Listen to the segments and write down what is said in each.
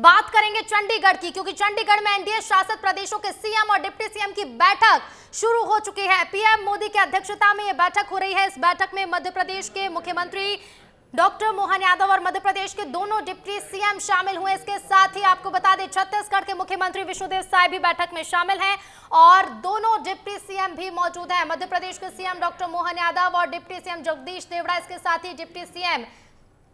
बात करेंगे चंडीगढ़ की, क्योंकि चंडीगढ़ में एनडीए शासित प्रदेशों के सीएम और डिप्टी सीएम की बैठक शुरू हो चुकी है। पीएम मोदी की अध्यक्षता में यह बैठक हो रही है। इस बैठक में मध्य प्रदेश के मुख्यमंत्री डॉक्टर मोहन यादव और मध्य प्रदेश के दोनों डिप्टी सीएम शामिल हुए। इसके साथ ही आपको बता दें छत्तीसगढ़ के मुख्यमंत्री विष्णुदेव साय भी बैठक में शामिल हैं और दोनों डिप्टी सीएम भी मौजूद हैं। मध्य प्रदेश के सीएम डॉक्टर मोहन यादव और डिप्टी सीएम जगदीश देवड़ा, इसके साथ ही डिप्टी सीएम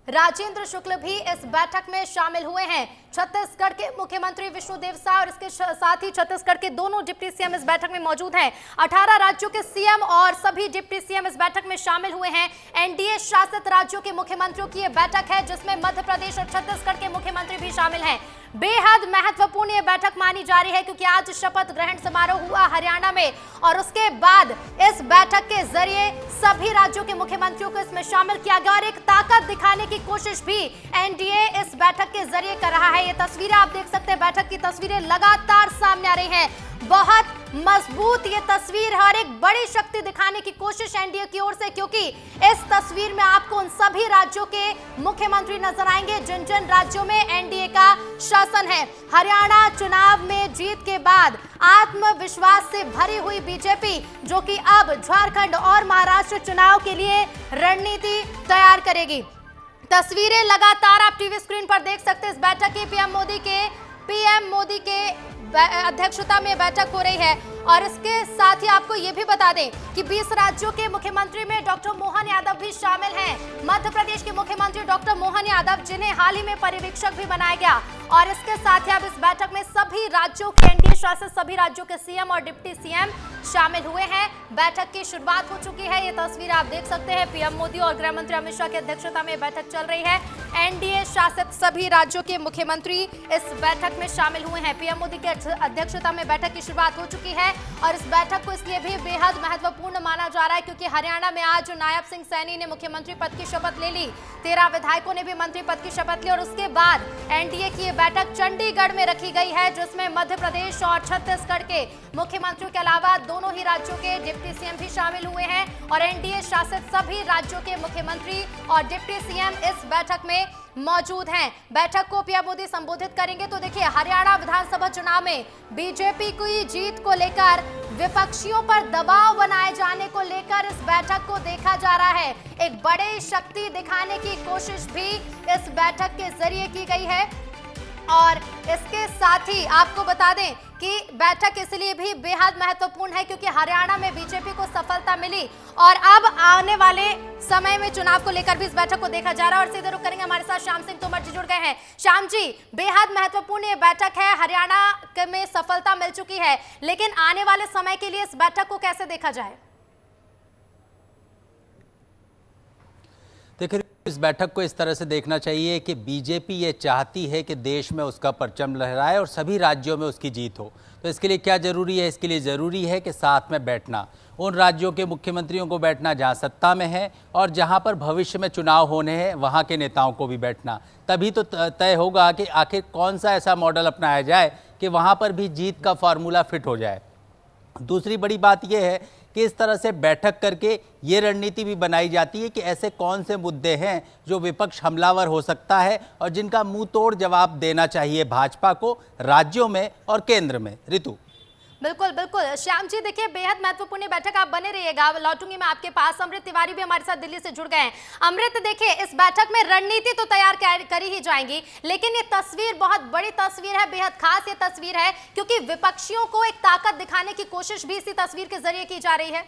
राजेंद्र शुक्ल भी इस बैठक में शामिल हुए हैं। छत्तीसगढ़ के मुख्यमंत्री विष्णुदेव साय और इसके साथ ही छत्तीसगढ़ के दोनों डिप्टी सीएम इस बैठक में मौजूद हैं। 18 राज्यों के सीएम और सभी डिप्टी सीएम इस बैठक में शामिल हुए हैं। एनडीए शासित राज्यों के मुख्यमंत्रियों की यह बैठक है जिसमें मध्य प्रदेश और छत्तीसगढ़ के मुख्यमंत्री भी शामिल हैं। बेहद महत्वपूर्ण ये बैठक मानी जा रही है क्योंकि आज शपथ ग्रहण समारोह हुआ हरियाणा में और उसके बाद इस बैठक के जरिए सभी राज्यों के मुख्यमंत्रियों को इसमें शामिल किया गया और एक ताकत दिखाने की कोशिश भी एनडीए इस बैठक के जरिए कर रहा है। ये तस्वीरें आप देख सकते हैं, बैठक की तस्वीरें लगातार सामने आ रही हैं। बहुत मजबूत ये तस्वीर है और एक बड़ी शक्ति दिखाने की कोशिश एनडीए की ओर से, क्योंकि इस तस्वीर में आपको उन सभी राज्यों के मुख्यमंत्री नजर आएंगे जिन जिन राज्यों में एनडीए का शासन है। हरियाणा चुनाव में जीत के बाद आत्मविश्वास से भरी हुई बीजेपी जो कि अब झारखंड और महाराष्ट्र चुनाव के लिए रणनीति तैयार करेगी। तस्वीरें लगातार आप टीवी स्क्रीन पर देख सकते हैं। इस बैठक की पीएम मोदी के अध्यक्षता में बैठक हो रही है और इसके साथ ही आपको यह भी बता दें कि 20 राज्यों के मुख्यमंत्री में डॉक्टर मोहन यादव भी शामिल हैं। मध्य प्रदेश के मुख्यमंत्री डॉक्टर मोहन यादव जिन्हें हाल ही में पर्यवेक्षक भी बनाया गया और इसके साथ ही अब इस बैठक में सभी राज्यों के एनडीए शासित सभी राज्यों के सीएम और डिप्टी सीएम शामिल हुए हैं। बैठक की शुरुआत हो चुकी है। ये तस्वीर आप देख सकते हैं। पीएम मोदी और गृह मंत्री अमित शाह की अध्यक्षता में बैठक चल रही है। एनडीए शासित सभी राज्यों के मुख्यमंत्री इस बैठक में शामिल हुए हैं। पीएम मोदी की अध्यक्षता में बैठक की शुरुआत हो चुकी है और इस बैठक को इसलिए भी बेहद महत्वपूर्ण माना जा रहा है क्योंकि हरियाणा में आज नायब सिंह सैनी ने मुख्यमंत्री पद की शपथ ले ली। 13 विधायकों ने भी मंत्री पद की शपथ ली और उसके बाद एनडीए की बैठक चंडीगढ़ में रखी गई है जिसमें मध्य प्रदेश और छत्तीसगढ़ के मुख्यमंत्रियों के अलावा दोनों ही राज्यों के डिप्टी सीएम भी शामिल हुए हैं और एनडीए शासित सभी राज्यों के मुख्यमंत्री और डिप्टी सीएम इस बैठक में मौजूद हैं। बैठक को पीएम मोदी संबोधित करेंगे। तो देखिए, हरियाणा विधानसभा चुनाव में बीजेपी की जीत को लेकर विपक्षियों पर दबाव बनाए जाने को लेकर इस बैठक को देखा जा रहा है। एक बड़ी शक्ति दिखाने की कोशिश भी इस बैठक के जरिए की गई है और इसके साथ ही आपको बता दें कि बैठक इसलिए भी बेहद महत्वपूर्ण है क्योंकि हरियाणा में बीजेपी को सफलता मिली और अब आने वाले समय में चुनाव को लेकर भी इस बैठक को देखा जा रहा है। और सीधे रुक करेंगे, हमारे साथ श्याम सिंह तोमर जी जुड़ गए हैं। श्याम जी, बेहद महत्वपूर्ण ये बैठक है। हरियाणा में सफलता मिल चुकी है, लेकिन आने वाले समय के लिए इस बैठक को कैसे देखा जाए? देखिए, इस बैठक को इस तरह से देखना चाहिए कि बीजेपी ये चाहती है कि देश में उसका परचम लहराए और सभी राज्यों में उसकी जीत हो। तो इसके लिए क्या ज़रूरी है? इसके लिए ज़रूरी है कि साथ में बैठना, उन राज्यों के मुख्यमंत्रियों को बैठना जहां सत्ता में है और जहां पर भविष्य में चुनाव होने हैं वहां के नेताओं को भी बैठना। तभी तो तय होगा कि आखिर कौन सा ऐसा मॉडल अपनाया जाए कि वहां पर भी जीत का फार्मूला फिट हो जाए। दूसरी बड़ी बात यह है कि इस तरह से बैठक करके ये रणनीति भी बनाई जाती है कि ऐसे कौन से मुद्दे हैं जो विपक्ष हमलावर हो सकता है और जिनका मुंह तोड़ जवाब देना चाहिए भाजपा को राज्यों में और केंद्र में। ऋतु, बिल्कुल बिल्कुल श्याम जी, देखिए बेहद महत्वपूर्ण बैठक, आप बने रहिएगा। लौटूंगी मैं आपके पास। अमृत तिवारी भी हमारे साथ दिल्ली से जुड़ गए हैं। अमृत, देखिए इस बैठक में रणनीति तो तैयार करी ही जाएंगी, लेकिन ये तस्वीर बहुत बड़ी तस्वीर है, बेहद खास ये तस्वीर है क्योंकि विपक्षियों को एक ताकत दिखाने की कोशिश भी इसी तस्वीर के जरिए की जा रही है।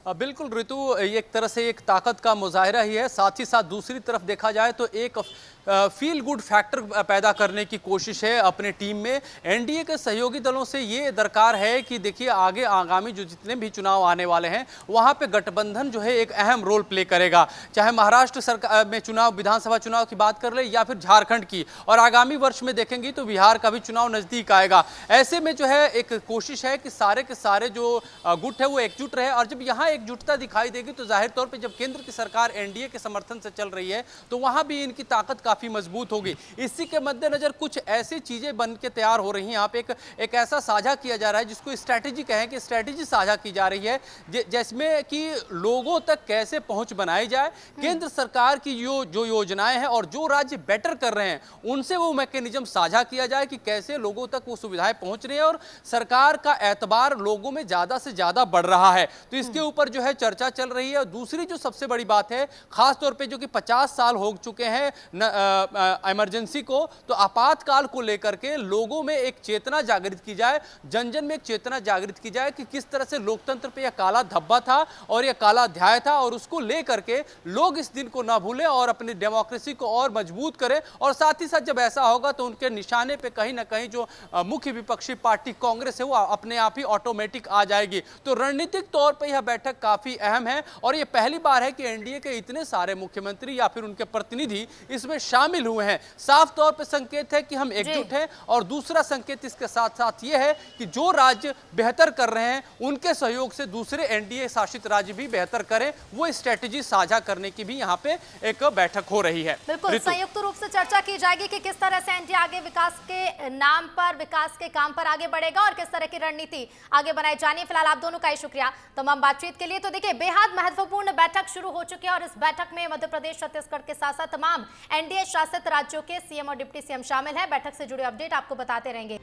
बिल्कुल ऋतु, एक तरह से एक ताकत का मुजाहिरा ही है। साथ ही साथ दूसरी तरफ देखा जाए तो एक फील गुड फैक्टर पैदा करने की कोशिश है अपने टीम में। एनडीए के सहयोगी दलों से ये दरकार है कि देखिए आगे आगामी जो जितने भी चुनाव आने वाले हैं वहाँ पे गठबंधन जो है एक अहम रोल प्ले करेगा। चाहे महाराष्ट्र सरकार में चुनाव, विधानसभा चुनाव की बात कर ले या फिर झारखंड की, और आगामी वर्ष में देखेंगे तो बिहार का भी चुनाव नज़दीक आएगा। ऐसे में जो है एक कोशिश है कि सारे के सारे जो गुट है वो एकजुट रहे और जब यहाँ एकजुटता दिखाई देगी तो जाहिर तौर पर जब केंद्र की सरकार एनडीए के समर्थन से चल रही है तो वहाँ भी इनकी ताकत काफी मजबूत होगी। इसी के मद्देनजर कुछ ऐसी चीजें बन के तैयार हो रही हैं। यहाँ पे एक ऐसा साझा किया जा रहा है जिसको स्ट्रैटेजी कहें कि स्ट्रैटेजी साझा की जा रही है, जिसमें कि लोगों तक कैसे पहुंच बनाई जाए, केंद्र सरकार की जो योजनाएं हैं और जो राज्य बेटर कर रहे हैं उनसे वो मैकेनिज्म साझा किया जाए कि कैसे लोगों तक वो सुविधाएं पहुंच रही है और सरकार का एतबार लोगों में ज्यादा से ज्यादा बढ़ रहा है। तो इसके ऊपर जो है चर्चा चल रही है। और दूसरी जो सबसे बड़ी बात है, खासतौर पे जो कि 50 साल हो चुके हैं इमरजेंसी को, तो आपातकाल को लेकर के लोगों में एक चेतना जागृत की जाए, जन जन में एक चेतना जागृत की जाए कि किस तरह से लोकतंत्र पे यह काला धब्बा था और यह काला अध्याय था, और उसको लेकर के लोग इस दिन को ना भूलें और अपनी डेमोक्रेसी को और मजबूत करें। और साथ ही साथ जब ऐसा होगा तो उनके निशाने पे कहीं ना कहीं जो मुख्य विपक्षी पार्टी कांग्रेस है वो अपने आप ही ऑटोमेटिक आ जाएगी। तो रणनीतिक तौर पे यह बैठक काफी अहम है और यह पहली बार है कि एनडीए के इतने सारे मुख्यमंत्री या फिर उनके प्रतिनिधि इसमें शामिल हुए हैं। साफ तौर पे संकेत है कि हम एकजुट हैं। और दूसरा संकेत इसके साथ साथ यह है कि जो राज्य बेहतर कर रहे हैं उनके सहयोग से दूसरे एनडीए शासित राज्य भी बेहतर करें, वो स्ट्रेटेजी साझा करने की भी यहाँ पे एक बैठक हो रही है। बिल्कुल, संयुक्त रूप से चर्चा की जाएगी कि किस तरह से एनडीए आगे विकास के नाम पर, विकास के काम पर आगे बढ़ेगा और किस तरह की रणनीति आगे बनाई जानी है। फिलहाल आप दोनों का ही शुक्रिया तमाम बातचीत के लिए। तो देखिए, बेहद महत्वपूर्ण बैठक शुरू हो चुकी है और इस बैठक में मध्य प्रदेश, छत्तीसगढ़ के साथ साथ तमाम एनडीए शासित राज्यों के सीएम और डिप्टी सीएम शामिल हैं। बैठक से जुड़े अपडेट आपको बताते रहेंगे।